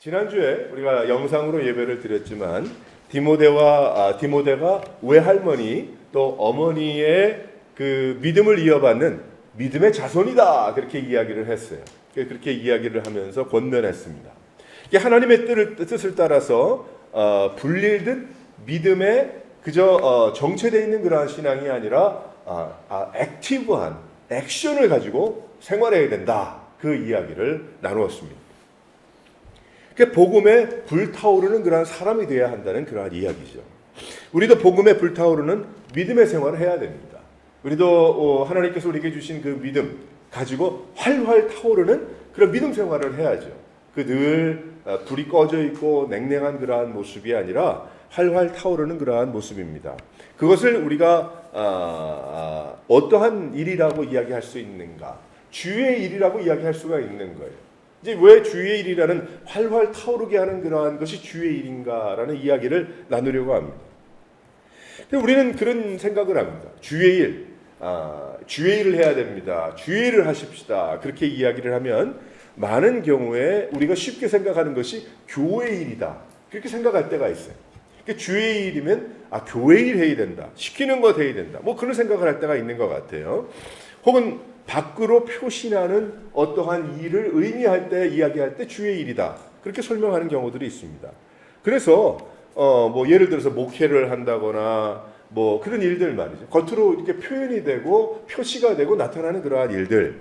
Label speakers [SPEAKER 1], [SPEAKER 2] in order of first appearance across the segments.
[SPEAKER 1] 지난주에 우리가 영상으로 예배를 드렸지만 디모데가 외할머니 또 어머니의 그 믿음을 이어받는 믿음의 자손이다 그렇게 이야기를 했어요. 그렇게 이야기를 하면서 권면했습니다. 이게 하나님의 뜻을 따라서 불릴듯 믿음에 그저 정체되어 있는 그러한 신앙이 아니라 액티브한 액션을 가지고 생활해야 된다. 그 이야기를 나누었습니다. 복음에 불타오르는 그러한 사람이 되어야 한다는 그러한 이야기죠. 우리도 복음에 불타오르는 믿음의 생활을 해야 됩니다. 우리도 하나님께서 우리에게 주신 그 믿음 가지고 활활 타오르는 그런 믿음 생활을 해야죠. 그 늘 불이 꺼져 있고 냉랭한 그러한 모습이 아니라 활활 타오르는 그러한 모습입니다. 그것을 우리가 어떠한 일이라고 이야기할 수 있는가? 주의 일이라고 이야기할 수가 있는 거예요. 이제 왜 주의 일이라는 활활 타오르게 하는 그러한 것이 주의 일인가라는 이야기를 나누려고 합니다. 우리는 그런 생각을 합니다. 주의 일을 해야 됩니다. 주의 일을 하십시다. 그렇게 이야기를 하면 많은 경우에 우리가 쉽게 생각하는 것이 교회 일이다. 그렇게 생각할 때가 있어요. 주의 일이면 교회 일 해야 된다. 시키는 것 해야 된다. 뭐 그런 생각을 할 때가 있는 것 같아요. 혹은 밖으로 표시나는 어떠한 일을 의미할 때 이야기할 때 주의 일이다. 그렇게 설명하는 경우들이 있습니다. 그래서 뭐 예를 들어서 목회를 한다거나 뭐 그런 일들 말이죠. 겉으로 이렇게 표현이 되고 표시가 되고 나타나는 그러한 일들.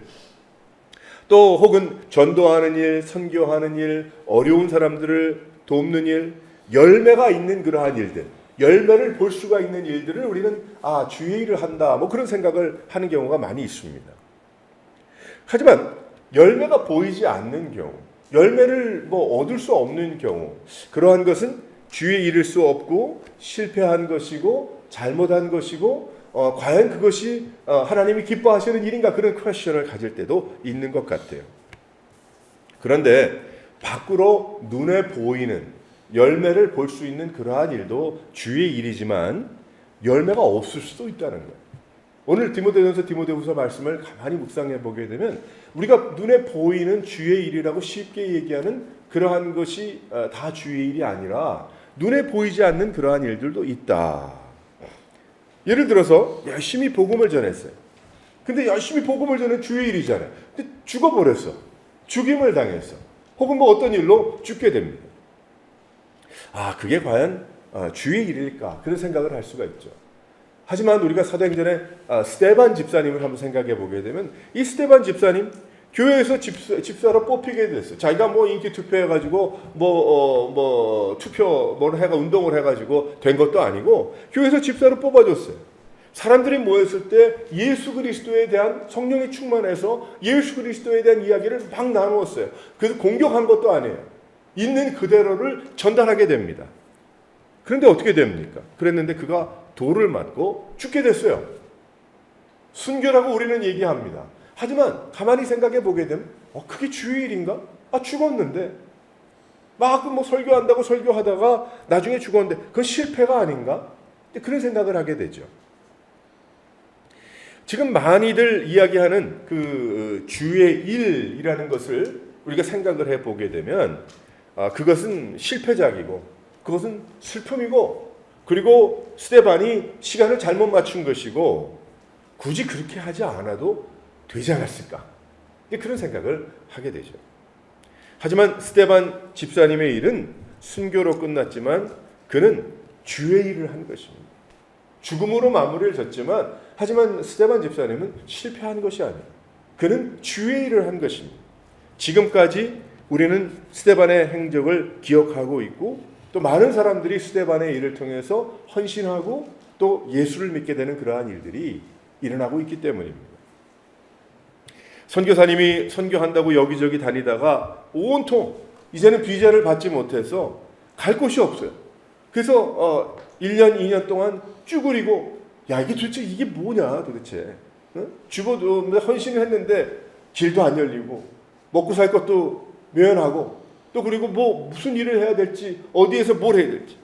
[SPEAKER 1] 또 혹은 전도하는 일, 선교하는 일, 어려운 사람들을 돕는 일, 열매가 있는 그러한 일들. 열매를 볼 수가 있는 일들을 우리는 주의 일을 한다. 뭐 그런 생각을 하는 경우가 많이 있습니다. 하지만 열매가 보이지 않는 경우, 열매를 뭐 얻을 수 없는 경우, 그러한 것은 주의 일일 수 없고 실패한 것이고 잘못한 것이고 과연 그것이 하나님이 기뻐하시는 일인가 그런 퀘스천을 가질 때도 있는 것 같아요. 그런데 밖으로 눈에 보이는 열매를 볼 수 있는 그러한 일도 주의 일이지만 열매가 없을 수도 있다는 거예요. 오늘 디모데후서 말씀을 가만히 묵상해 보게 되면 우리가 눈에 보이는 주의 일이라고 쉽게 얘기하는 그러한 것이 다 주의 일이 아니라 눈에 보이지 않는 그러한 일들도 있다. 예를 들어서 열심히 복음을 전했어요. 근데 열심히 복음을 전한 주의 일이잖아요. 근데 죽어버렸어. 죽임을 당했어. 혹은 뭐 어떤 일로 죽게 됩니다. 그게 과연 주의 일일까? 그런 생각을 할 수가 있죠. 하지만 우리가 사도행전에 스데반 집사님을 한번 생각해 보게 되면 이 스데반 집사님 교회에서 집사로 뽑히게 됐어요. 자기가 뭐 인기 투표해가지고 운동을 해가지고 된 것도 아니고 교회에서 집사로 뽑아줬어요. 사람들이 모였을 때 예수 그리스도에 대한 성령이 충만해서 예수 그리스도에 대한 이야기를 막 나누었어요. 그래서 공격한 것도 아니에요. 있는 그대로를 전달하게 됩니다. 그런데 어떻게 됩니까? 그랬는데 그가 돌을 맞고 죽게 됐어요. 순교라고 우리는 얘기합니다. 하지만 가만히 생각해 보게 되면 그게 주의 일인가? 죽었는데 막 뭐 설교한다고 설교하다가 나중에 죽었는데 그건 실패가 아닌가? 그런 생각을 하게 되죠. 지금 많이들 이야기하는 그 주의 일이라는 것을 우리가 생각을 해 보게 되면 그것은 실패작이고 그것은 슬픔이고 그리고 스데반이 시간을 잘못 맞춘 것이고 굳이 그렇게 하지 않아도 되지 않았을까? 그런 생각을 하게 되죠. 하지만 스데반 집사님의 일은 순교로 끝났지만 그는 주의 일을 한 것입니다. 죽음으로 마무리를 졌지만 하지만 스데반 집사님은 실패한 것이 아니에요. 그는 주의 일을 한 것입니다. 지금까지 우리는 스데반의 행적을 기억하고 있고 또 많은 사람들이 스데반의 일을 통해서 헌신하고 또 예수를 믿게 되는 그러한 일들이 일어나고 있기 때문입니다. 선교사님이 선교한다고 여기저기 다니다가 온통 이제는 비자를 받지 못해서 갈 곳이 없어요. 그래서 1년, 2년 동안 쭈그리고 이게 도대체 이게 뭐냐 도대체. 죽어도 헌신을 했는데 길도 안 열리고 먹고 살 것도 묘연하고 또 그리고 뭐 무슨 일을 해야 될지 어디에서 뭘 해야 될지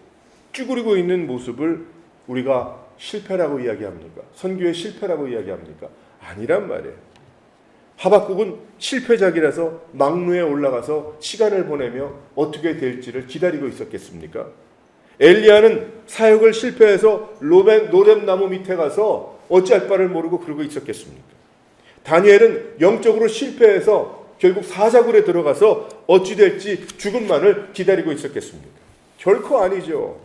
[SPEAKER 1] 쭈그리고 있는 모습을 우리가 실패라고 이야기합니까? 선교의 실패라고 이야기합니까? 아니란 말이에요. 하박국은 실패작이라서 망루에 올라가서 시간을 보내며 어떻게 될지를 기다리고 있었겠습니까? 엘리야는 사역을 실패해서 노렘나무 밑에 가서 어찌할 바를 모르고 그러고 있었겠습니까? 다니엘은 영적으로 실패해서 결국 사자굴에 들어가서 어찌 될지 죽음만을 기다리고 있었겠습니까? 결코 아니죠.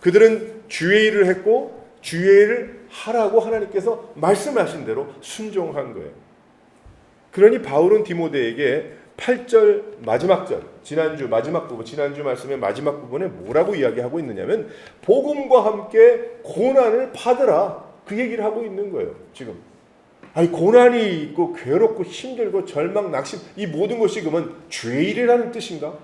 [SPEAKER 1] 그들은 주의 일을 했고 주의 일을 하라고 하나님께서 말씀하신 대로 순종한 거예요. 그러니 바울은 디모데에게 8절 마지막 절, 지난주 마지막 부분, 지난주 말씀의 마지막 부분에 뭐라고 이야기하고 있느냐면 복음과 함께 고난을 받으라, 그 얘기를 하고 있는 거예요. 지금 아니 고난이 있고 괴롭고 힘들고 절망, 낙심, 이 모든 것이 그러면 주의 일이라는 뜻인가?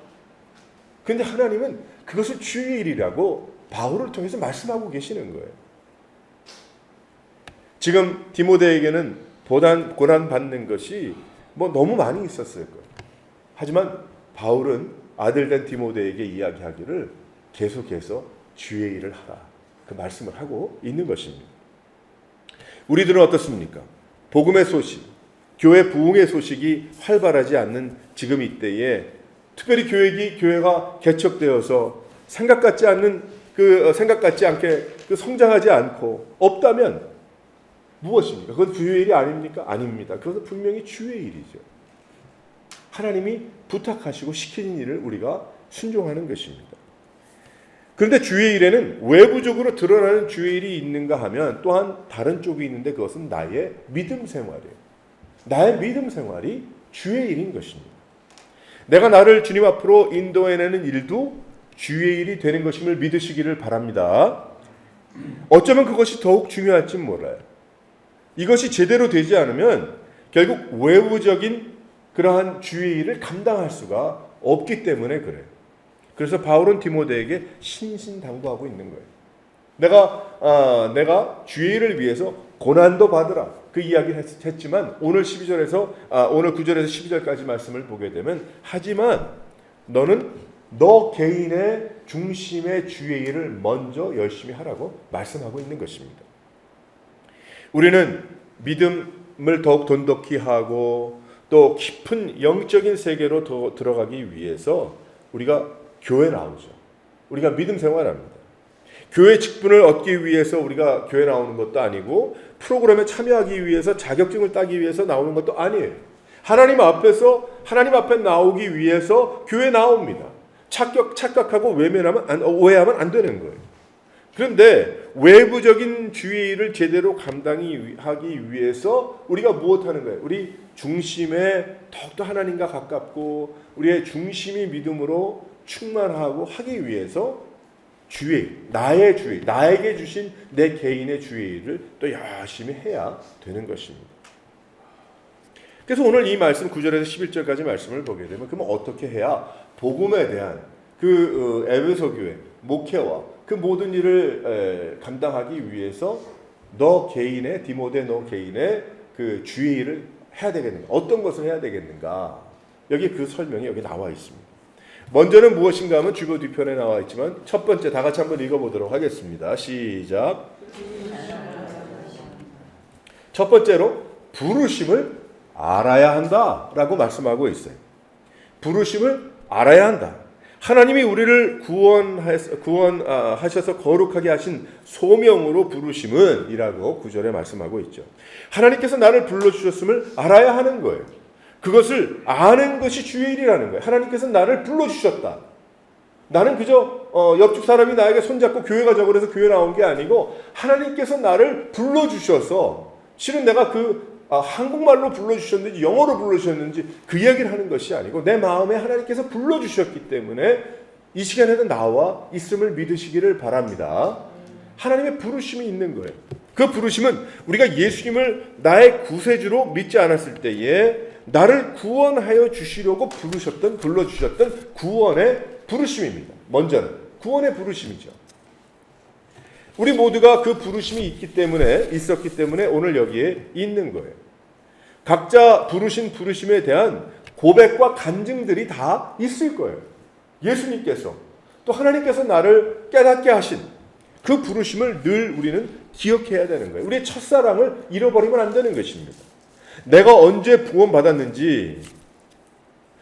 [SPEAKER 1] 근데 하나님은 그것을 주의 일이라고 바울을 통해서 말씀하고 계시는 거예요. 지금 디모데에게는 고난 받는 것이 너무 많이 있었을 거예요. 하지만 바울은 아들된 디모데에게 이야기하기를 계속해서 주의 일을 하라, 그 말씀을 하고 있는 것입니다. 우리들은 어떻습니까? 복음의 소식, 교회 부흥의 소식이 활발하지 않는 지금 이때에 특별히 교회가 개척되어서 생각 같지 않게 성장하지 않고 없다면 무엇입니까? 그건 주의 일이 아닙니까? 아닙니다. 그것은 분명히 주의 일이죠. 하나님이 부탁하시고 시키는 일을 우리가 순종하는 것입니다. 그런데 주의 일에는 외부적으로 드러나는 주의 일이 있는가 하면 또한 다른 쪽이 있는데 그것은 나의 믿음 생활이에요. 나의 믿음 생활이 주의 일인 것입니다. 내가 나를 주님 앞으로 인도해내는 일도 주의 일이 되는 것임을 믿으시기를 바랍니다. 어쩌면 그것이 더욱 중요할지 몰라요. 이것이 제대로 되지 않으면 결국 외부적인 그러한 주의 일을 감당할 수가 없기 때문에 그래요. 그래서 바울은 디모데에게 신신당부하고 있는 거예요. 내가 주의 일을 위해서 고난도 받으라, 그 이야기를 했지만 오늘 9절에서 12절까지 말씀을 보게 되면 하지만 너는 너 개인의 중심의 주의 일을 먼저 열심히 하라고 말씀하고 있는 것입니다. 우리는 믿음을 더욱 돈독히 하고 또 깊은 영적인 세계로 더 들어가기 위해서 우리가 교회 나오죠. 우리가 믿음 생활합니다. 교회 직분을 얻기 위해서 우리가 교회 나오는 것도 아니고 프로그램에 참여하기 위해서 자격증을 따기 위해서 나오는 것도 아니에요. 하나님 앞에 나오기 위해서 교회 나옵니다. 착각하고 오해하면 안 되는 거예요. 그런데 외부적인 주의 일을 제대로 감당하기 위해서 우리가 무엇하는 거예요? 우리 중심에 더욱더 하나님과 가깝고 우리의 중심이 믿음으로 충만하고 하기 위해서 나에게 주신 내 개인의 주의 일을 또 열심히 해야 되는 것입니다. 그래서 오늘 이 말씀 9절에서 11절까지 말씀을 보게 되면 그러면 어떻게 해야 복음에 대한 그 에베소 교회 목회와 그 모든 일을 감당하기 위해서 디모데 너 개인의 그 주의 일을 해야 되겠는가? 어떤 것을 해야 되겠는가? 여기 그 설명이 여기 나와 있습니다. 먼저는 무엇인가 하면 주보 뒤편에 나와 있지만 첫 번째 다 같이 한번 읽어보도록 하겠습니다. 시작. 첫 번째로 부르심을 알아야 한다라고 말씀하고 있어요. 부르심을 알아야 한다. 하나님이 우리를 구원하셔서 거룩하게 하신 소명으로 부르심은 이라고 9절에 말씀하고 있죠. 하나님께서 나를 불러주셨음을 알아야 하는 거예요. 그것을 아는 것이 주의 일이라는 거예요. 하나님께서 나를 불러주셨다. 나는 그저 옆집 사람이 나에게 손잡고 교회 가자고 그래서 교회 나온 게 아니고 하나님께서 나를 불러주셔서 실은 내가 한국말로 불러주셨는지 영어로 불러주셨는지 그 이야기를 하는 것이 아니고 내 마음에 하나님께서 불러주셨기 때문에 이 시간에도 나와 있음을 믿으시기를 바랍니다. 하나님의 부르심이 있는 거예요. 그 부르심은 우리가 예수님을 나의 구세주로 믿지 않았을 때에 나를 구원하여 주시려고 불러주셨던 구원의 부르심입니다. 먼저는 구원의 부르심이죠. 우리 모두가 그 부르심이 있었기 때문에 오늘 여기에 있는 거예요. 각자 부르신 부르심에 대한 고백과 간증들이 다 있을 거예요. 예수님께서 또 하나님께서 나를 깨닫게 하신 그 부르심을 늘 우리는 기억해야 되는 거예요. 우리의 첫사랑을 잃어버리면 안 되는 것입니다. 내가 언제 구원받았는지,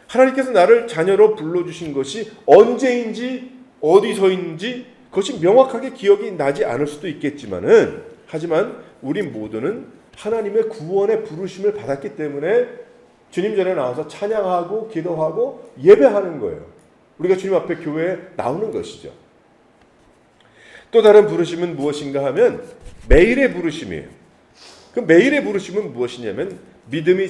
[SPEAKER 1] 하나님께서 나를 자녀로 불러주신 것이 언제인지 어디서인지 그것이 명확하게 기억이 나지 않을 수도 있겠지만은, 하지만 우리 모두는 하나님의 구원의 부르심을 받았기 때문에 주님 전에 나와서 찬양하고 기도하고 예배하는 거예요. 우리가 주님 앞에 교회에 나오는 것이죠. 또 다른 부르심은 무엇인가 하면 매일의 부르심이에요. 그 매일의 부르심은 무엇이냐면 믿음이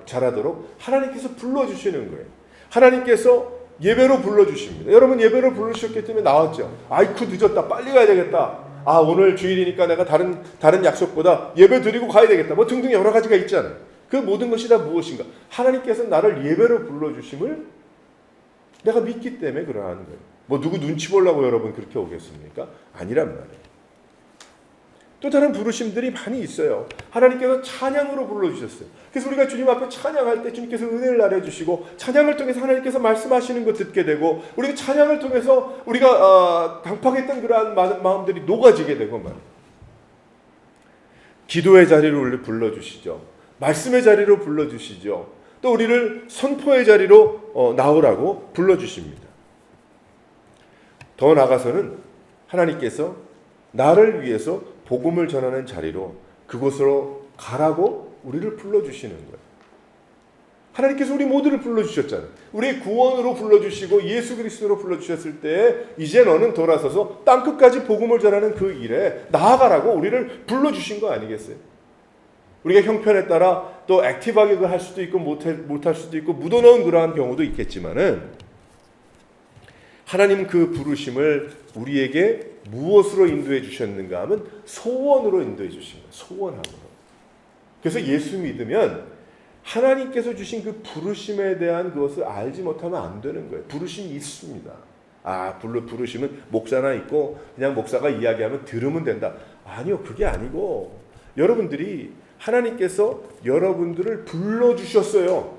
[SPEAKER 1] 자라도록 하나님께서 불러주시는 거예요. 하나님께서 예배로 불러주십니다. 여러분 예배로 불러주셨기 때문에 나왔죠. 아이쿠 늦었다, 빨리 가야 되겠다. 아 오늘 주일이니까 내가 다른 약속보다 예배 드리고 가야 되겠다. 뭐 등등 여러 가지가 있잖아요. 그 모든 것이 다 무엇인가? 하나님께서 나를 예배로 불러주심을 내가 믿기 때문에 그러한 거예요. 뭐 누구 눈치 보려고 여러분 그렇게 오겠습니까? 아니란 말이에요. 또 다른 부르심들이 많이 있어요. 하나님께서 찬양으로 불러주셨어요. 그래서 우리가 주님 앞에 찬양할 때 주님께서 은혜를 나눠주시고 찬양을 통해서 하나님께서 말씀하시는 것 듣게 되고 우리가 찬양을 통해서 우리가 강팍했던 그러한 마음들이 녹아지게 되고 말이에요. 기도의 자리로 불러주시죠. 말씀의 자리로 불러주시죠. 또 우리를 선포의 자리로 나오라고 불러주십니다. 더 나아가서는 하나님께서 나를 위해서 복음을 전하는 자리로 그곳으로 가라고 우리를 불러주시는 거예요. 하나님께서 우리 모두를 불러주셨잖아요. 우리의 구원으로 불러주시고 예수 그리스도로 불러주셨을 때 이제 너는 돌아서서 땅끝까지 복음을 전하는 그 일에 나아가라고 우리를 불러주신 거 아니겠어요? 우리가 형편에 따라 또 액티브하게 할 수도 있고 못할 수도 있고 묻어넣은 그러한 경우도 있겠지만은 하나님 그 부르심을 우리에게 무엇으로 인도해 주셨는가 하면 소원으로 인도해 주신 거예요. 소원함으로. 그래서 예수 믿으면 하나님께서 주신 그 부르심에 대한 그것을 알지 못하면 안 되는 거예요. 부르심이 있습니다. 부르심은 목사나 있고 그냥 목사가 이야기하면 들으면 된다. 아니요, 그게 아니고 여러분들이 하나님께서 여러분들을 불러주셨어요.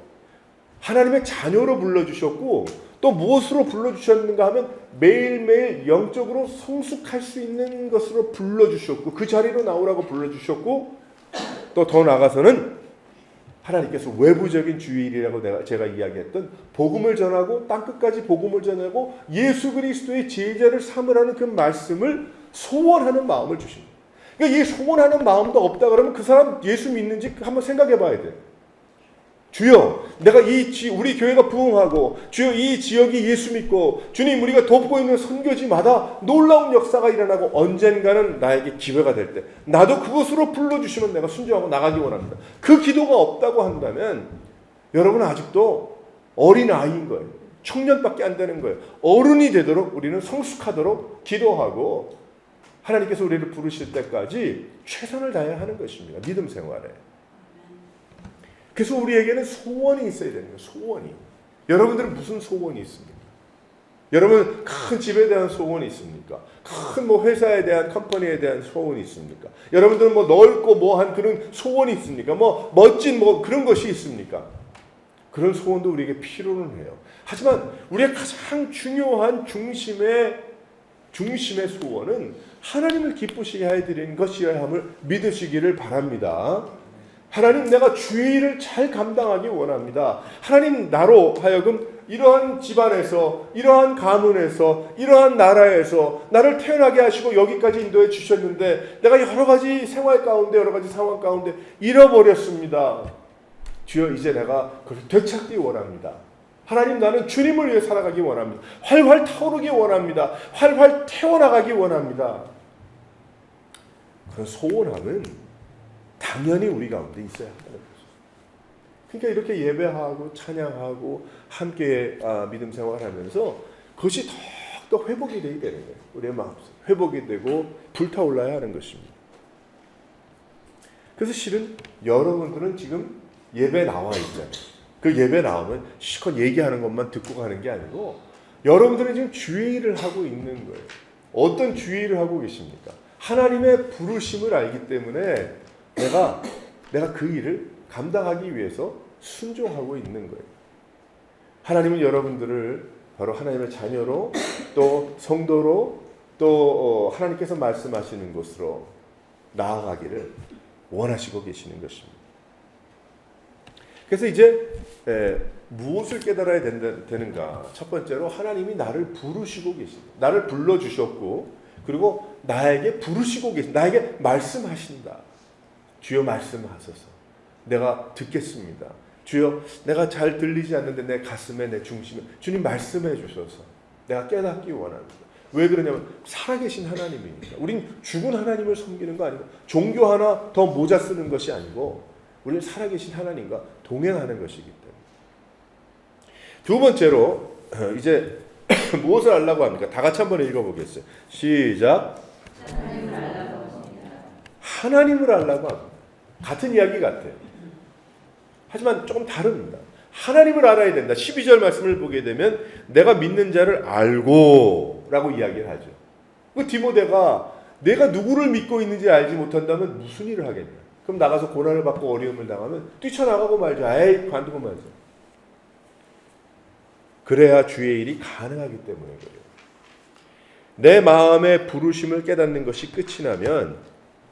[SPEAKER 1] 하나님의 자녀로 불러주셨고 또 무엇으로 불러주셨는가 하면 매일매일 영적으로 성숙할 수 있는 것으로 불러주셨고 그 자리로 나오라고 불러주셨고 또 더 나아가서는 하나님께서 외부적인 주일이라고 제가 이야기했던 복음을 전하고 땅끝까지 복음을 전하고 예수 그리스도의 제자를 삼으라는 그 말씀을 소원하는 마음을 주십니다. 그러니까 이 소원하는 마음도 없다 그러면 그 사람 예수 믿는지 한번 생각해 봐야 돼요. 주여 내가 우리 교회가 부흥하고 주여 이 지역이 예수 믿고 주님 우리가 돕고 있는 선교지마다 놀라운 역사가 일어나고 언젠가는 나에게 기회가 될 때 나도 그것으로 불러주시면 내가 순종하고 나가기 원합니다. 그 기도가 없다고 한다면 여러분은 아직도 어린아이인 거예요. 청년밖에 안 되는 거예요. 어른이 되도록 우리는 성숙하도록 기도하고 하나님께서 우리를 부르실 때까지 최선을 다해야 하는 것입니다. 믿음 생활에. 그래서 우리에게는 소원이 있어야 되는 거예요. 소원이. 여러분들은 무슨 소원이 있습니까? 여러분 큰 집에 대한 소원이 있습니까? 큰 회사에 대한 컴퍼니에 대한 소원이 있습니까? 여러분들은 넓고 한 그런 소원이 있습니까? 멋진 그런 것이 있습니까? 그런 소원도 우리에게 필요는 해요. 하지만 우리의 가장 중요한 중심의 소원은 하나님을 기쁘시게 해드리는 것이어야 함을 믿으시기를 바랍니다. 하나님 내가 주의 일을 잘 감당하기 원합니다. 하나님 나로 하여금 이러한 집안에서 이러한 가문에서 이러한 나라에서 나를 태어나게 하시고 여기까지 인도해 주셨는데 내가 여러 가지 생활 가운데 여러 가지 상황 가운데 잃어버렸습니다. 주여 이제 내가 그걸 되찾기 원합니다. 하나님 나는 주님을 위해 살아가기 원합니다. 활활 타오르기 원합니다. 활활 태어나가기 원합니다. 그런 소원함은 당연히 우리 가운데 있어야 한다는 거죠. 그러니까 이렇게 예배하고 찬양하고 함께 믿음 생활하면서 그것이 더욱더 회복이 되게 되는 거예요. 우리의 마음속 회복이 되고 불타올라야 하는 것입니다. 그래서 실은 여러분들은 지금 예배 나와 있잖아요. 그 예배 나오면 실컷 얘기하는 것만 듣고 가는 게 아니고 여러분들은 지금 주의를 하고 있는 거예요. 어떤 주의를 하고 계십니까? 하나님의 부르심을 알기 때문에 내가 그 일을 감당하기 위해서 순종하고 있는 거예요. 하나님은 여러분들을 바로 하나님의 자녀로 또 성도로 또 하나님께서 말씀하시는 곳으로 나아가기를 원하시고 계시는 것입니다. 그래서 이제 무엇을 깨달아야 되는가? 첫 번째로 하나님이 나를 부르시고 계신다. 나를 불러주셨고 그리고 나에게 부르시고 계신다. 나에게 말씀하신다. 주여 말씀하소서. 내가 듣겠습니다. 주여 내가 잘 들리지 않는데 내 가슴에 내 중심에 주님 말씀해 주셔서 내가 깨닫기 원합니다. 왜 그러냐면 살아계신 하나님이니까. 우린 죽은 하나님을 섬기는 거 아니고 종교 하나 더 모자 쓰는 것이 아니고 우리는 살아계신 하나님과 동행하는 것이기 때문에. 두 번째로 이제 무엇을 알라고 합니까? 다 같이 한번 읽어보겠어요. 시작. 하나님을 알라고 합니다. 같은 이야기 같아요. 하지만 조금 다릅니다. 하나님을 알아야 된다. 12절 말씀을 보게 되면 내가 믿는 자를 알고 라고 이야기를 하죠. 그 디모데가 내가 누구를 믿고 있는지 알지 못한다면 무슨 일을 하겠냐. 그럼 나가서 고난을 받고 어려움을 당하면 뛰쳐나가고 말죠. 에이 관두고 말죠. 그래야 주의 일이 가능하기 때문에 그래요. 내 마음의 부르심을 깨닫는 것이 끝이 나면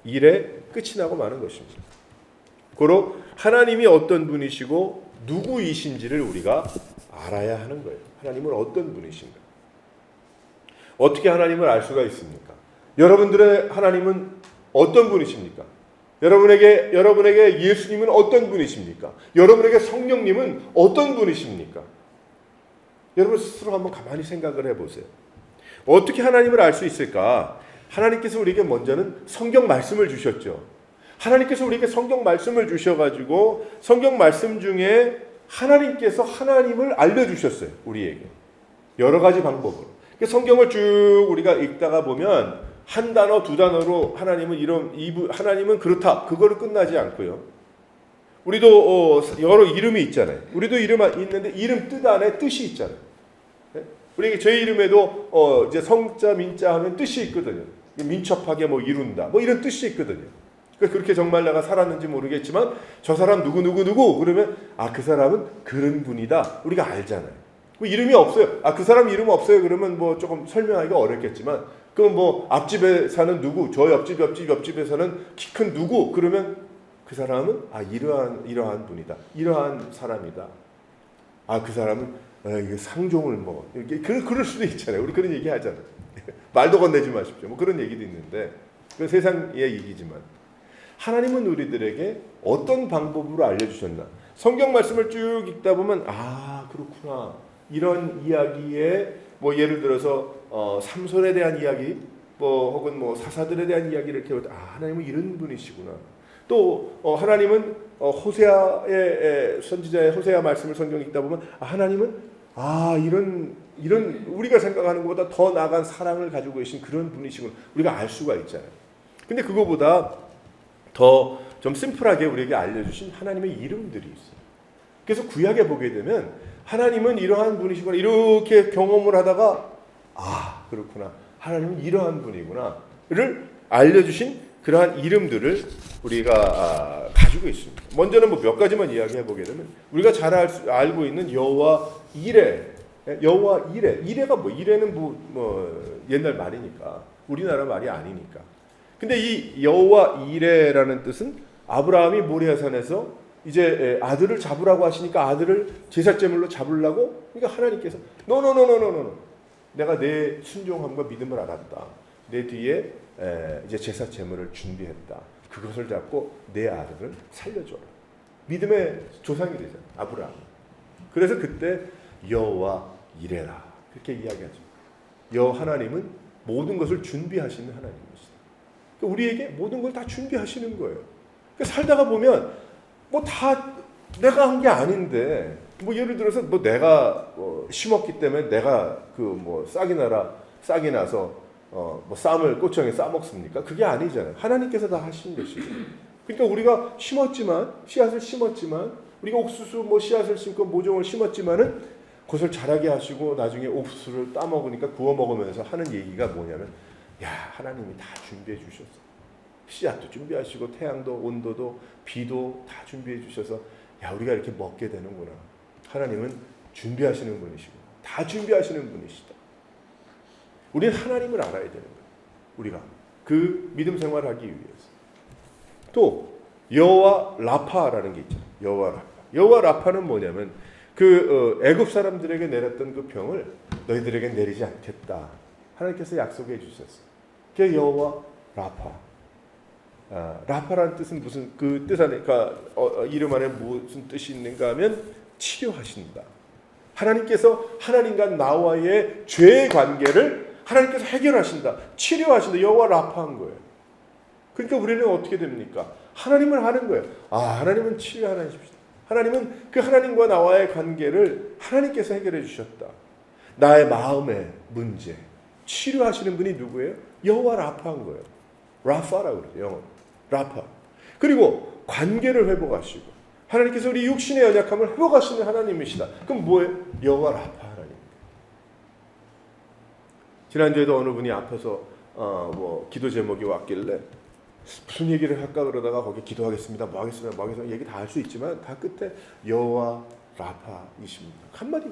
[SPEAKER 1] 일에 끝이 나고 마는 것입니다. 고로 하나님이 어떤 분이시고 누구이신지를 우리가 알아야 하는 거예요. 하나님은 어떤 분이신가? 어떻게 하나님을 알 수가 있습니까? 여러분들의 하나님은 어떤 분이십니까? 여러분에게 예수님은 어떤 분이십니까? 여러분에게 성령님은 어떤 분이십니까? 여러분 스스로 한번 가만히 생각을 해보세요. 어떻게 하나님을 알 수 있을까? 하나님께서 우리에게 먼저는 성경 말씀을 주셨죠. 하나님께서 우리에게 성경 말씀을 주셔가지고 성경 말씀 중에 하나님께서 하나님을 알려주셨어요. 우리에게 여러 가지 방법으로. 성경을 쭉 우리가 읽다가 보면 한 단어 두 단어로 하나님은 그렇다 그거를 끝나지 않고요. 우리도 여러 이름이 있잖아요. 우리도 이름 있는데 이름 뜻 안에 뜻이 있잖아요. 우리 제 이름에도 이제 성자 민자 하면 뜻이 있거든요. 민첩하게 뭐 이룬다 뭐 이런 뜻이 있거든요. 그렇게 정말 내가 살았는지 모르겠지만 저 사람 누구 그러면 그 사람은 그런 분이다 우리가 알잖아요. 이름이 없어요. 그 사람 이름 없어요. 그러면 뭐 조금 설명하기가 어렵겠지만 그럼 뭐 앞집에 사는 누구, 저 옆집에 사는 키 큰 누구 그러면 그 사람은 이러한 분이다. 이러한 사람이다. 그 사람은 상종을 뭐 그럴 수도 있잖아요. 우리 그런 얘기 하잖아요. 말도 건네지 마십시오. 뭐 그런 얘기도 있는데 그 세상의 얘기지만 하나님은 우리들에게 어떤 방법으로 알려주셨나? 성경 말씀을 쭉 읽다 보면 그렇구나. 이런 이야기에 뭐 예를 들어서 삼손에 대한 이야기, 뭐 혹은 뭐 사사들에 대한 이야기를 이렇게 하나님은 이런 분이시구나. 또 하나님은 호세아의 선지자의 호세아 말씀을 성경 읽다 보면 하나님은 이런 우리가 생각하는 것보다 더 나아간 사랑을 가지고 계신 그런 분이시구나. 우리가 알 수가 있잖아요. 근데 그거보다 더 좀 심플하게 우리에게 알려주신 하나님의 이름들이 있어요. 그래서 구약에 보게 되면 하나님은 이러한 분이시구나 이렇게 경험을 하다가 그렇구나 하나님은 이러한 분이구나를 알려주신 그러한 이름들을 우리가 가지고 있습니다. 먼저는 뭐 몇 가지만 이야기해 보게 되면 우리가 잘 알고 있는 여호와 이레, 이레가 뭐 이레는 뭐 옛날 말이니까 우리나라 말이 아니니까. 근데 이 여호와 이레라는 뜻은 아브라함이 모리아산에서 이제 아들을 잡으라고 하시니까 아들을 제사제물로 잡으려고 그러니까 하나님께서 노 내가 내 순종함과 믿음을 알았다. 내 뒤에 이제 제사제물을 준비했다. 그것을 잡고 내 아들을 살려줘라. 믿음의 조상이 되잖아 아브라함. 그래서 그때 여호와 이레라 그렇게 이야기하죠. 하나님은 모든 것을 준비하시는 하나님이시다. 그러니까 우리에게 모든 걸 다 준비하시는 거예요. 그러니까 살다가 보면 뭐 다 내가 한 게 아닌데 뭐 예를 들어서 뭐 내가 심었기 때문에 내가 그 뭐 싹이 나서 뭐 쌈을 꼬청에 싸 먹습니까? 그게 아니잖아요. 하나님께서 다 하신 것이고. 그러니까 우리가 씨앗을 심었지만 우리가 옥수수 뭐 씨앗을 심고 모종을 심었지만은 그것을 자라게 하시고 나중에 옥수수를 따 먹으니까 구워 먹으면서 하는 얘기가 뭐냐면 하나님이 다 준비해 주셨어. 씨앗도 준비하시고 태양도 온도도 비도 다 준비해 주셔서 우리가 이렇게 먹게 되는구나. 하나님은 준비하시는 분이시고 다 준비하시는 분이시다. 우리는 하나님을 알아야 되는 거예요. 우리가 그 믿음 생활을 하기 위해서. 또 여호와 라파라는 게 있잖아요. 여호와 라파. 여호와 라파는 뭐냐면 그 애굽 사람들에게 내렸던 그 병을 너희들에게 내리지 않겠다. 하나님께서 약속해 주셨어요. 그게 여호와 라파. 라파라는 뜻은 무슨 그 뜻 안에 그러니까 이름 안에 무슨 뜻이 있는가 하면 치료하신다. 하나님께서 하나님과 나와의 죄의 관계를 하나님께서 해결하신다. 치료하신다. 여호와 라파한 거예요. 그러니까 우리는 어떻게 됩니까? 하나님을 하는 거예요. 하나님은 치료하시십시다. 하나님은 그 하나님과 나와의 관계를 하나님께서 해결해 주셨다. 나의 마음의 문제 치료하시는 분이 누구예요? 여호와 라파한 거예요. 라파라고 그러죠. 영어로. 라파. 그리고 관계를 회복하시고 하나님께서 우리 육신의 연약함을 회복하시는 하나님이시다. 그럼 뭐예요? 여호와 라파 하나님. 지난주에도 어느 분이 아파서 기도 제목이 왔길래 무슨 얘기를 할까 그러다가 거기 기도하겠습니다. 뭐 하겠습니다. 얘기 다 할 수 있지만 다 끝에 여호와 라파이십니다. 한마디.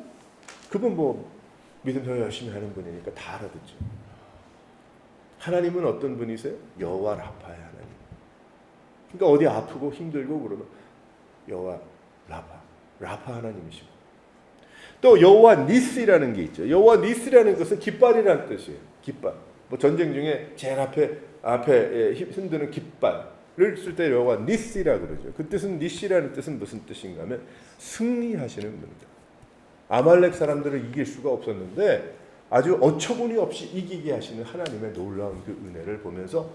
[SPEAKER 1] 그분 믿음 더 열심히 하는 분이니까 다 알아듣죠. 하나님은 어떤 분이세요? 여호와 라파의 하나님. 그러니까 어디 아프고 힘들고 그러면 여호와 라파 하나님이시고 또 여호와 니스라는 게 있죠. 여호와 니스라는 것은 깃발이라는 뜻이에요. 깃발. 전쟁 중에 제일 앞에 힘드는 깃발을 쓸 때 여호와 니스라고 그러죠. 그 뜻은 니시라는 뜻은 무슨 뜻인가 하면 승리하시는 분이다. 아말렉 사람들을 이길 수가 없었는데 아주 어처구니 없이 이기게 하시는 하나님의 놀라운 그 은혜를 보면서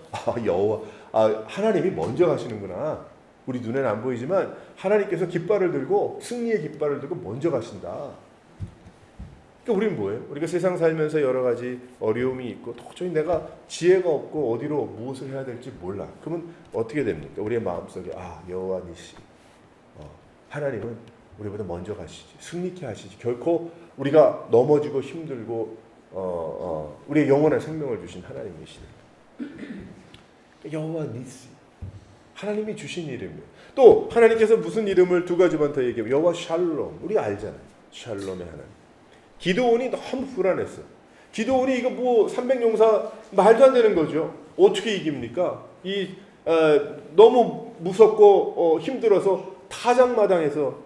[SPEAKER 1] 하나님이 먼저 가시는구나. 우리 눈에는 안 보이지만 하나님께서 깃발을 들고 승리의 깃발을 들고 먼저 가신다. 그러니까 우리는 뭐예요? 우리가 세상 살면서 여러 가지 어려움이 있고 도저히 내가 지혜가 없고 어디로 무엇을 해야 될지 몰라. 그러면 어떻게 됩니까? 우리의 마음속에 여호와 니시. 하나님은 우리보다 먼저 가시지. 승리케 하시지. 결코 우리가 넘어지고 힘들고 우리의 영원한 생명을 주신 하나님이시네. 여호와 니시. 하나님이 주신 이름이에요. 또 하나님께서 무슨 이름을 두 가지만 더 얘기해요. 여호와 샬롬. 우리 알잖아요. 샬롬의 하나님. 기드온이 너무 불안했어. 기드온이 이거 300용사 말도 안 되는 거죠. 어떻게 이깁니까? 너무 무섭고 힘들어서 타작마당에서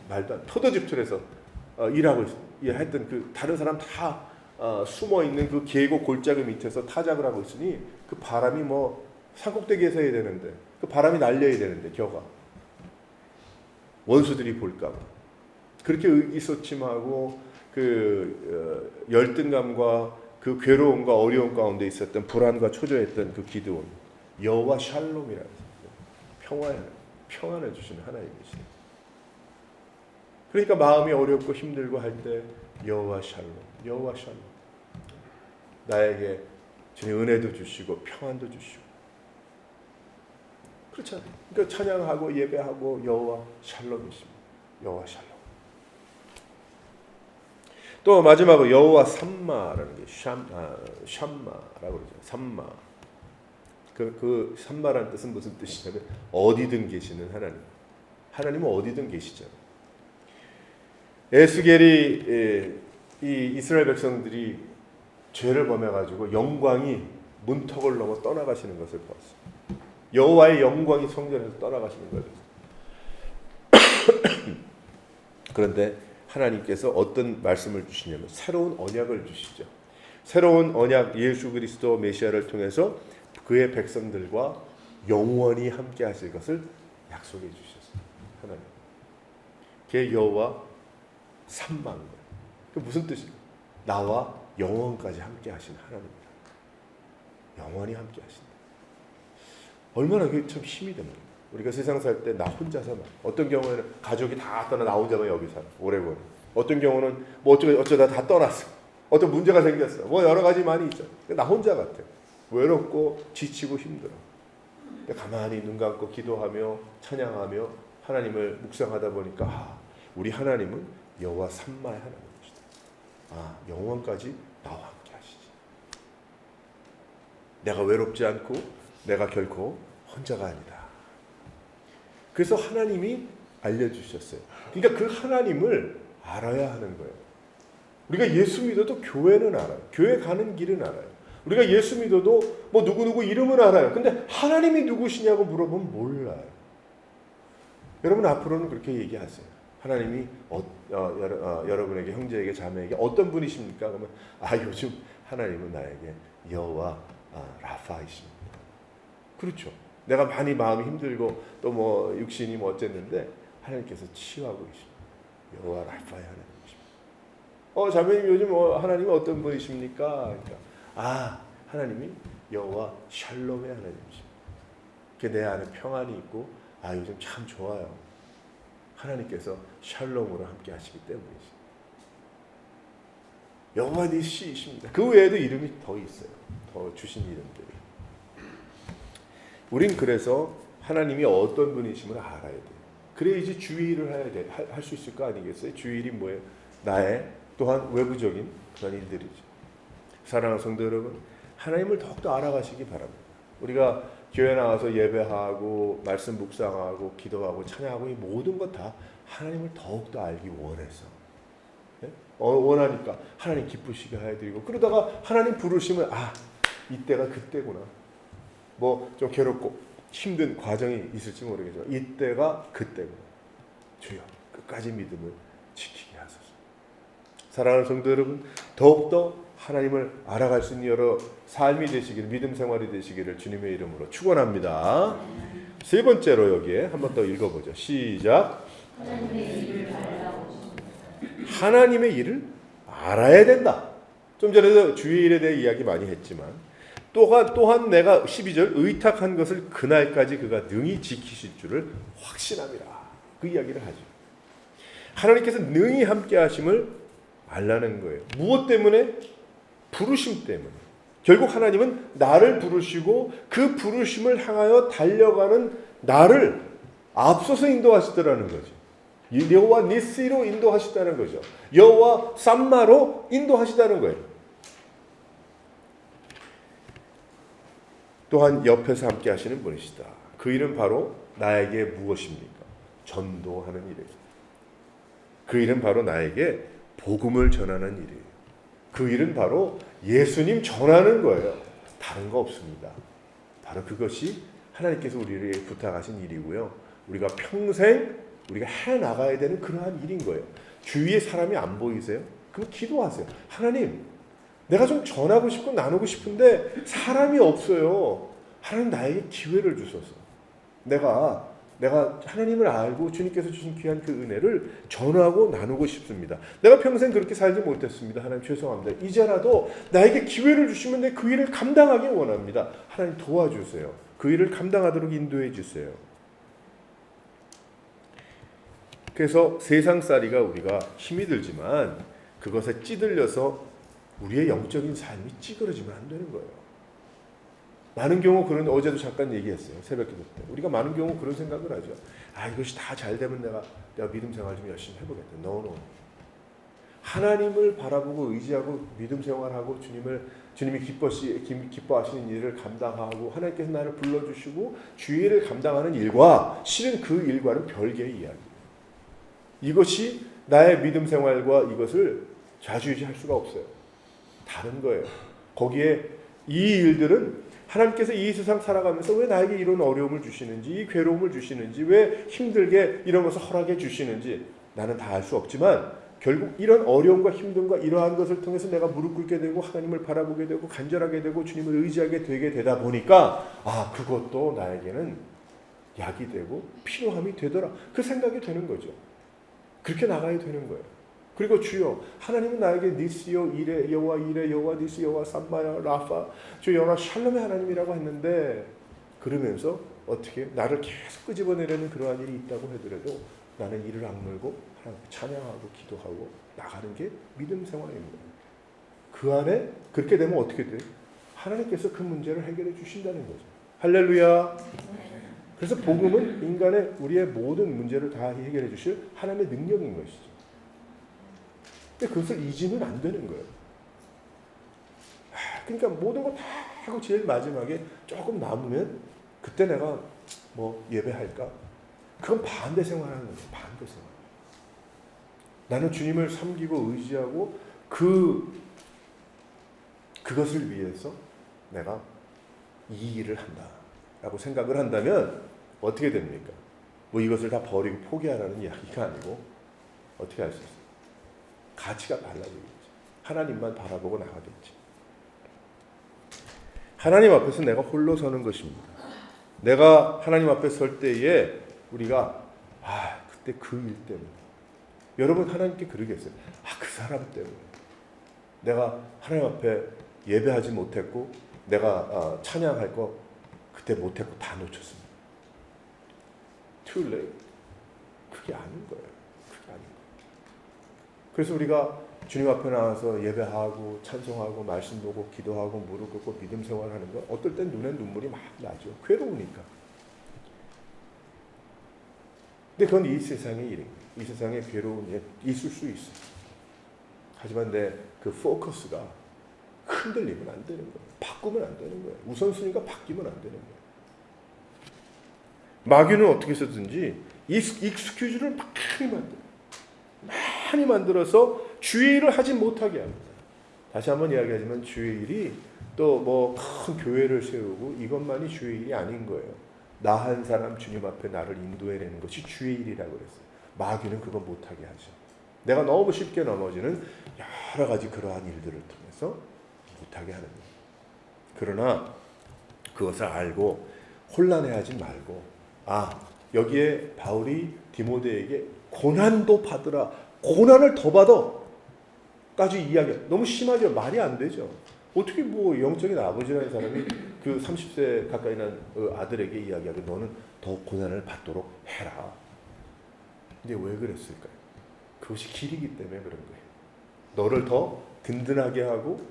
[SPEAKER 1] 말도 안 포도즙틀에서 일하고 했던 그 다른 사람 다 숨어 있는 그 계곡 골짜기 밑에서 타작을 하고 있으니 그 바람이 산꼭대기에서 해야 되는데 그 바람이 날려야 되는데 겨가 원수들이 볼까봐 그렇게 의기소침하고 그 열등감과 그 괴로움과 어려움 가운데 있었던 불안과 초조했던 그 기드온 여호와 샬롬이라는 평안을 주시는 하나님이시죠. 그러니까 마음이 어렵고 힘들고 할 때 여호와 샬롬 나에게 주님 은혜도 주시고 평안도 주시고 그렇잖아요. 그러니까 찬양하고 예배하고 여호와 샬롬이십니다. 여호와 샬롬. 또 마지막으로 여호와 삼마라는 게 샴마라고 그러죠. 삼마. 그 삼마라는 뜻은 무슨 뜻이냐면 어디든 계시는 하나님. 하나님은 어디든 계시잖아요. 에스겔이 이 이스라엘 백성들이 죄를 범해가지고 영광이 문턱을 넘어 떠나가시는 것을 보았어요. 여호와의 영광이 성전에서 떠나가시는 거예요. 그런데 하나님께서 어떤 말씀을 주시냐면 새로운 언약을 주시죠. 새로운 언약 예수 그리스도 메시아를 통해서 그의 백성들과 영원히 함께 하실 것을 약속해 주셨어요. 하나님. 그게 여호와 삼마입니다. 그 무슨 뜻이에요? 나와 영원까지 함께 하신 하나님이다. 영원히 함께 하신다. 얼마나 그게 참 힘이 됩니다. 우리가 세상 살 때 나 혼자서만 어떤 경우에는 가족이 다 떠나 나 혼자만 여기 살아 오래오래. 어떤 경우는 어쩌다 다 떠났어. 어떤 문제가 생겼어. 여러 가지 많이 있죠. 나 혼자 같아. 외롭고 지치고 힘들어. 가만히 눈 감고 기도하며 찬양하며 하나님을 묵상하다 보니까 우리 하나님은 여호와 삼마의 하나님이시다. 영원까지 나와 함께 하시지. 내가 외롭지 않고 내가 결코 혼자가 아니다. 그래서 하나님이 알려주셨어요. 그러니까 그 하나님을 알아야 하는 거예요. 우리가 예수 믿어도 교회는 알아요. 교회 가는 길은 알아요. 우리가 예수 믿어도 누구누구 이름을 알아요. 근데 하나님이 누구시냐고 물어보면 몰라요. 여러분 앞으로는 그렇게 얘기하세요. 하나님이 여러분에게, 형제에게, 자매에게 어떤 분이십니까? 그러면 요즘 하나님은 나에게 여호와 라파이십니다. 그렇죠. 내가 많이 마음이 힘들고 또 뭐 육신이 뭐 어쨌는데 하나님께서 치유하고 계십니다. 여호와 라파의 하나님이십니다. 자매님 요즘 하나님이 어떤 분이십니까? 그러니까 하나님이 여호와 샬롬의 하나님이십니다. 내 안에 평안이 있고 요즘 참 좋아요. 하나님께서 샬롬으로 함께 하시기 때문이십니다. 여호와 니시이십니다. 그 외에도 이름이 더 있어요. 더 주신 이름들이. 우린 그래서 하나님이 어떤 분이심을 알아야 돼요. 그래야지 주의를 할 수 있을 거 아니겠어요? 주의일이 뭐예요? 나의 또한 외부적인 그런 일들이죠. 사랑하는 성도 여러분, 하나님을 더욱더 알아가시기 바랍니다. 우리가 교회 나와서 예배하고 말씀 묵상하고 기도하고 찬양하고 이 모든 것 다 하나님을 더욱더 알기 원해서 원하니까 하나님 기쁘시게 해드리고, 그러다가 하나님 부르시면 이때가 그때구나. 뭐 좀 괴롭고 힘든 과정이 있을지 모르겠지만 이때가 그때구나. 주여 끝까지 믿음을 지키게 하소서. 사랑하는 성도 여러분, 더욱더 하나님을 알아갈 수 있는 여러 삶이 되시기를, 믿음 생활이 되시기를 주님의 이름으로 축원합니다. 세 번째로 여기에 한번 더 읽어보죠. 시작. 하나님의 일을 알아야 된다. 좀 전에도 주의 일에 대해 이야기 많이 했지만 또한 내가 12절 의탁한 것을 그날까지 그가 능히 지키실 줄을 확신함이라. 그 이야기를 하죠. 하나님께서 능히 함께 하심을 알라는 거예요. 무엇 때문에? 부르심 때문에. 결국 하나님은 나를 부르시고 그 부르심을 향하여 달려가는 나를 앞서서 인도하시더라는 거죠. 여호와 니시로 인도하시다는 거죠. 여호와 쌈마로 인도하시다는 거예요. 또한 옆에서 함께 하시는 분이시다. 그 일은 바로 나에게 무엇입니까? 전도하는 일이에요. 그 일은 바로 나에게 복음을 전하는 일이에요. 그 일은 바로 예수님 전하는 거예요. 다른 거 없습니다. 바로 그것이 하나님께서 우리에게 부탁하신 일이고요. 우리가 평생 우리가 해나가야 되는 그러한 일인 거예요. 주위에 사람이 안 보이세요? 그럼 기도하세요. 하나님, 내가 좀 전하고 싶고 나누고 싶은데 사람이 없어요. 하나님 나에게 기회를 주소서. 내가 하나님을 알고 주님께서 주신 귀한 그 은혜를 전하고 나누고 싶습니다. 내가 평생 그렇게 살지 못했습니다. 하나님 죄송합니다. 이제라도 나에게 기회를 주시면 내 그 일을 감당하기 원합니다. 하나님 도와주세요. 그 일을 감당하도록 인도해 주세요. 그래서 세상살이가 우리가 힘이 들지만 그것에 찌들려서 우리의 영적인 삶이 찌그러지면 안 되는 거예요. 많은 경우 어제도 잠깐 얘기했어요. 새벽기도 때. 우리가 많은 경우 그런 생각을 하죠. 이것이 다 잘 되면 내가 믿음 생활 좀 열심히 해보겠다. No. 하나님을 바라보고 의지하고 믿음 생활하고 주님이 기뻐하시는 일을 감당하고 하나님께서 나를 불러주시고 주의를 감당하는 일과 실은 그 일과는 별개의 이야기예요. 이것이 나의 믿음 생활과 이것을 좌지우지할 수가 없어요. 다른 거예요. 거기에 이 일들은 하나님께서 이 세상 살아가면서 왜 나에게 이런 어려움을 주시는지, 이 괴로움을 주시는지, 왜 힘들게 이런 것을 허락해 주시는지 나는 다 알 수 없지만 결국 이런 어려움과 힘듦과 이러한 것을 통해서 내가 무릎 꿇게 되고 하나님을 바라보게 되고 간절하게 되고 주님을 의지하게 되게 되다 보니까 그것도 나에게는 약이 되고 필요함이 되더라. 그 생각이 되는 거죠. 그렇게 나가야 되는 거예요. 그리고 주여, 하나님은 나에게 니시요 이레 여호와 이레 여호와 니시 여호와 삼마야 라파 주 여호와 샬롬의 하나님이라고 했는데, 그러면서 어떻게 나를 계속 끄집어내려는 그러한 일이 있다고 하더라도 나는 이를 악물고 하나님 찬양하고 기도하고 나가는 게 믿음 생활입니다. 그 안에 그렇게 되면 어떻게 돼요? 하나님께서 그 문제를 해결해 주신다는 거죠. 할렐루야. 그래서 복음은 인간의 우리의 모든 문제를 다 해결해 주실 하나님의 능력인 것이죠. 근데 그것을 잊으면 안 되는 거예요. 그러니까 모든 거 다 하고 제일 마지막에 조금 남으면 그때 내가 뭐 예배할까? 그건 반대 생활하는 거예요. 반대 생활. 나는 주님을 섬기고 의지하고 그것을 위해서 내가 이 일을 한다라고 생각을 한다면 어떻게 됩니까? 뭐 이것을 다 버리고 포기하라는 이야기가 아니고 어떻게 할 수 있어요? 가치가 달라지겠죠. 하나님만 바라보고 나가겠지. 하나님 앞에서 내가 홀로 서는 것입니다. 내가 하나님 앞에 설 때에 우리가 그때 그 일 때문에, 여러분 하나님께 그러겠어요. 그 사람 때문에 내가 하나님 앞에 예배하지 못했고 내가 찬양할 거 그때 못했고 다 놓쳤습니다. Too late. 그게 아닌 거예요. 그게 아닌 거예요. 그래서 우리가 주님 앞에 나와서 예배하고 찬송하고 말씀 보고 기도하고 무릎 꿇고 믿음 생활하는 거 어떨 땐 눈에 눈물이 막 나죠. 괴로우니까. 근데 그건 이 세상의 일인 거예요. 이 세상에 괴로움이 있을 수 있어요. 하지만 내 그 포커스가 흔들리면 안 되는 거예요. 바꾸면 안 되는 거예요. 우선순위가 바뀌면 안 되는 거예요. 마귀는 어떻게 해서든지 익스큐즈를 많이 만들어서 주의 일을 하지 못하게 합니다. 다시 한번 이야기하지만 주의 일이 또 뭐 큰 교회를 세우고 이것만이 주의 일이 아닌 거예요. 나 한 사람 주님 앞에 나를 인도해내는 것이 주의 일이라고 그랬어요. 마귀는 그거 못하게 하죠. 내가 너무 쉽게 넘어지는 여러 가지 그러한 일들을 통해서 못하게 하는 거예요. 그러나 그것을 알고 혼란해하지 말고 여기에 바울이 디모데에게 고난도 받으라, 고난을 더 받아까지 이야기. 너무 심하죠. 말이 안 되죠. 어떻게 뭐 영적인 아버지라는 사람이 그 30세 가까이 난 아들에게 이야기하고 너는 더 고난을 받도록 해라. 근데 왜 그랬을까요? 그것이 길이기 때문에 그런 거예요. 너를 더 든든하게 하고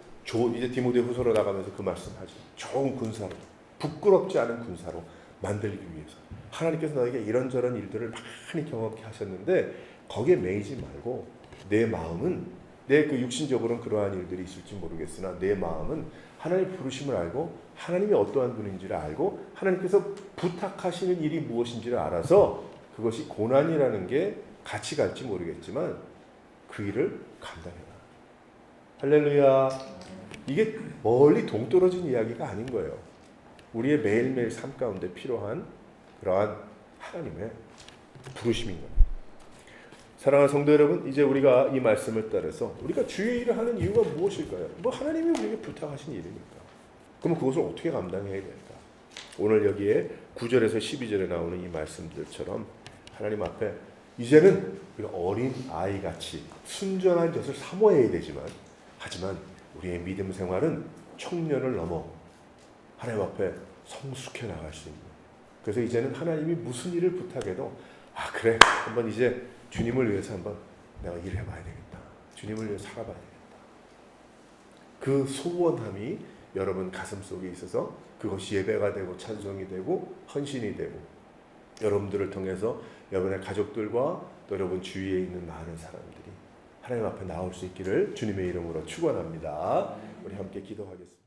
[SPEAKER 1] 이제 디모데 후서로 나가면서 그 말씀하죠. 좋은 군사로, 부끄럽지 않은 군사로 만들기 위해서 하나님께서 너에게 이런저런 일들을 많이 경험케 하셨는데 거기에 매이지 말고 내 마음은 내 그 육신적으로는 그러한 일들이 있을지 모르겠으나 내 마음은 하나님의 부르심을 알고 하나님이 어떠한 분인지를 알고 하나님께서 부탁하시는 일이 무엇인지를 알아서 그것이 고난이라는 게 같이 갈지 모르겠지만 그 일을 감당해라. 할렐루야. 이게 멀리 동떨어진 이야기가 아닌 거예요. 우리의 매일매일 삶 가운데 필요한 그러한 하나님의 부르심인 겁니다. 사랑하는 성도 여러분, 이제 우리가 이 말씀을 따라서 우리가 주의 일을 하는 이유가 무엇일까요? 뭐 하나님이 우리에게 부탁하신 일이니까. 그럼 그것을 어떻게 감당해야 될까? 오늘 여기에 9절에서 12절에 나오는 이 말씀들처럼 하나님 앞에 이제는 우리가 어린 아이같이 순전한 것을 사모해야 되지만 하지만 우리의 믿음 생활은 청년을 넘어 하나님 앞에 성숙해 나갈 수 있는. 그래서 이제는 하나님이 무슨 일을 부탁해도 그래 한번 이제 주님을 위해서 한번 내가 일해봐야 되겠다. 주님을 위해서 살아봐야 되겠다. 그 소원함이 여러분 가슴 속에 있어서 그것이 예배가 되고 찬송이 되고 헌신이 되고 여러분들을 통해서 여러분의 가족들과 또 여러분 주위에 있는 많은 사람들이 하나님 앞에 나올 수 있기를 주님의 이름으로 축원합니다. 우리 함께 기도하겠습니다.